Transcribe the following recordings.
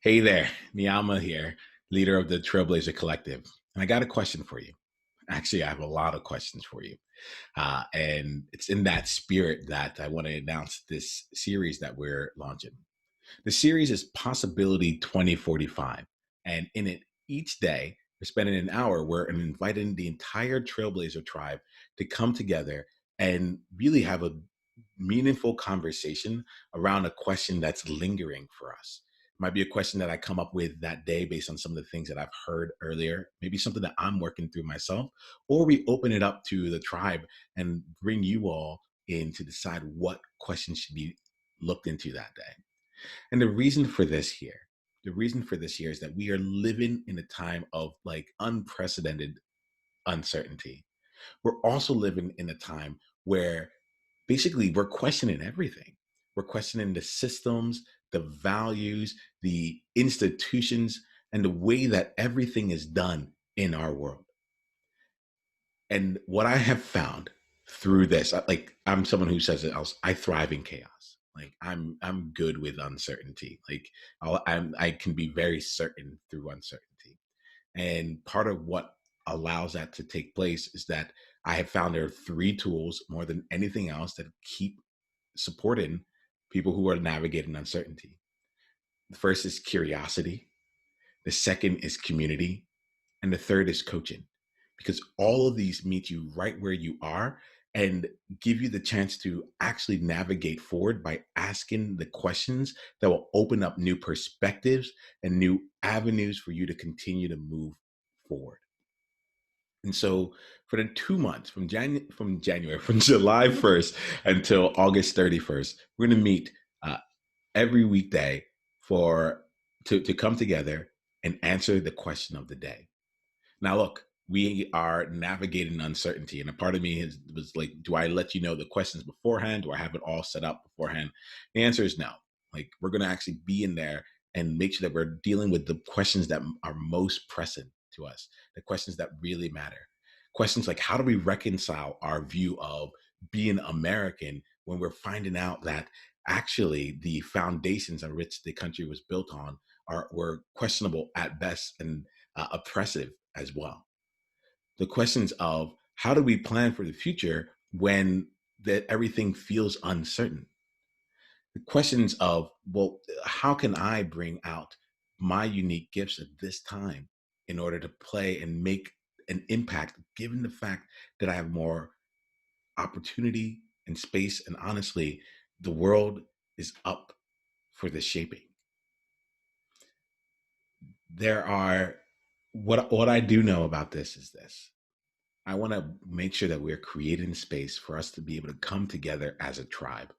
Hey there, Niiamah here, leader of the Trailblazer Collective. And I got a question for you. Actually, I have a lot of questions for you. And it's in that spirit that I want to announce this series that we're launching. The series is Possibility 2045. And in it, each day, we're spending an hour, we're inviting the entire Trailblazer tribe to come together and really have a meaningful conversation around a question that's lingering for us. It might be a question that I come up with that day based on some of the things that I've heard earlier, maybe something that I'm working through myself, or we open it up to the tribe and bring you all in to decide what questions should be looked into that day. And the reason for this here is that we are living in a time of like unprecedented uncertainty. We're also living in a time where basically we're questioning everything. We're questioning the systems, the values, the institutions, and the way that everything is done in our world. And what I have found through this, like I'm someone who says that I thrive in chaos. Like I'm good with uncertainty. Like I can be very certain through uncertainty. And part of what allows that to take place is that I have found there are three tools more than anything else that keep supporting people who are navigating uncertainty. The first is curiosity. The second is community. And the third is coaching, because all of these meet you right where you are and give you the chance to actually navigate forward by asking the questions that will open up new perspectives and new avenues for you to continue to move forward. And so for the 2 months from January, from July 1st until August 31st, we're going to meet uh, every weekday for to come together and answer the question of the day. Now, look, we are navigating uncertainty, and a part of me was like, do I let you know the questions beforehand? Do I have it all set up beforehand? The answer is no. Like, we're going to actually be in there and make sure that we're dealing with the questions that are most pressing to us, the questions that really matter. Questions like, how do we reconcile our view of being American when we're finding out that actually the foundations on which the country was built on were questionable at best and oppressive as well. The questions of how do we plan for the future when that everything feels uncertain? The questions of, well, how can I bring out my unique gifts at this time in order to play and make an impact, given the fact that I have more opportunity and space, and honestly, the world is up for the shaping. There are what I do know about this is this. I want to make sure that we're creating space for us to be able to come together as a tribe.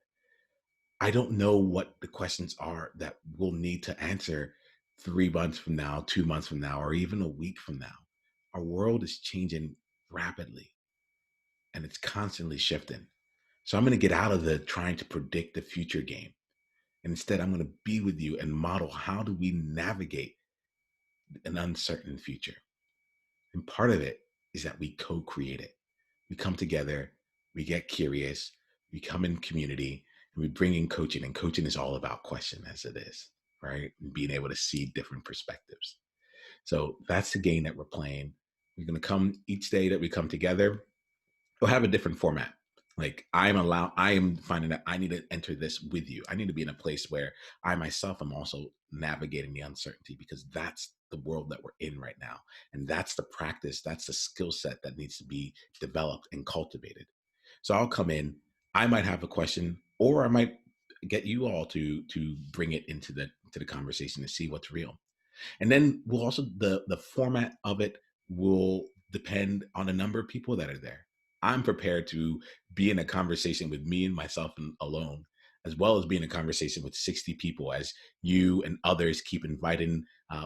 I don't know what the questions are that we'll need to answer 3 months from now, 2 months from now, or even a week from now. Our world is changing rapidly and it's constantly shifting. So I'm going to get out of the trying to predict the future game. And instead, I'm going to be with you and model how do we navigate an uncertain future. And part of it is that we co create it. We come together, we get curious, we come in community, and we bring in coaching. And coaching is all about question as it is, right? And being able to see different perspectives. So that's the game that we're playing. We're going to come each day that we come together, we'll have a different format. Like I am finding that I need to enter this with you. I need to be in a place where I myself am also navigating the uncertainty, because that's the world that we're in right now. And that's the practice, that's the skill set that needs to be developed and cultivated. So I'll come in, I might have a question, or I might get you all to bring it into the conversation to see what's real. And then we'll also the format of it will depend on the number of people that are there. I'm prepared to be in a conversation with me and myself and alone, as well as be in a conversation with 60 people, as you and others keep inviting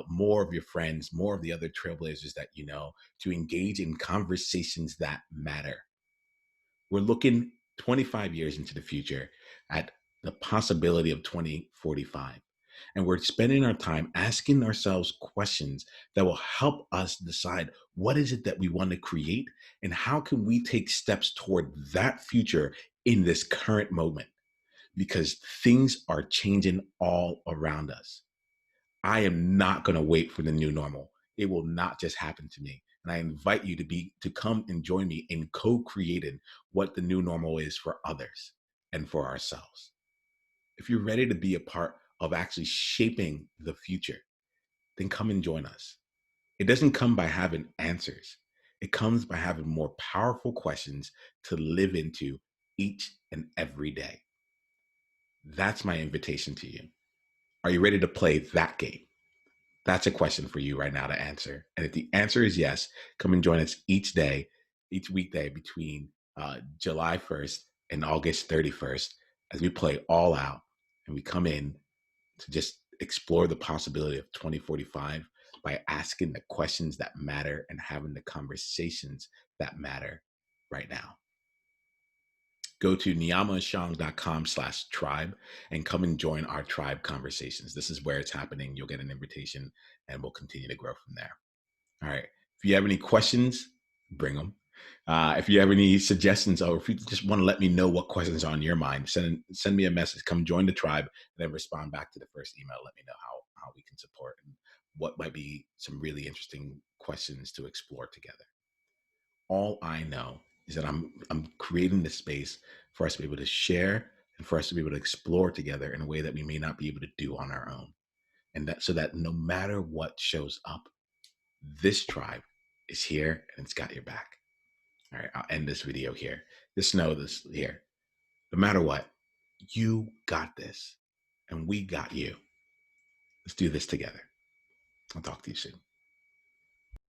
more of your friends, more of the other trailblazers that you know, to engage in conversations that matter. We're looking 25 years into the future at the possibility of 2045. And we're spending our time asking ourselves questions that will help us decide what is it that we want to create and how can we take steps toward that future in this current moment, because things are changing all around us. I am not going to wait for the new normal. It will not just happen to me. And I invite you to come and join me in co-creating what the new normal is for others and for ourselves. If you're ready to be a part of actually shaping the future, then come and join us. It doesn't come by having answers. It comes by having more powerful questions to live into each and every day. That's my invitation to you. Are you ready to play that game? That's a question for you right now to answer. And if the answer is yes, come and join us each day, each weekday between July 1st and August 31st as we play all out and we come in to just explore the possibility of 2045 by asking the questions that matter and having the conversations that matter right now. Go to niiamahashong.com/tribe and come and join our tribe conversations. This is where it's happening. You'll get an invitation and we'll continue to grow from there. All right. If you have any questions, bring them. If you have any suggestions, or if you just want to let me know what questions are on your mind, send me a message. Come join the tribe, and then respond back to the first email. Let me know how we can support and what might be some really interesting questions to explore together. All I know is that I'm creating this space for us to be able to share and for us to be able to explore together in a way that we may not be able to do on our own. And that so that no matter what shows up, this tribe is here and it's got your back. All right, I'll end this video here. Just know this here. No matter what, you got this and we got you. Let's do this together. I'll talk to you soon.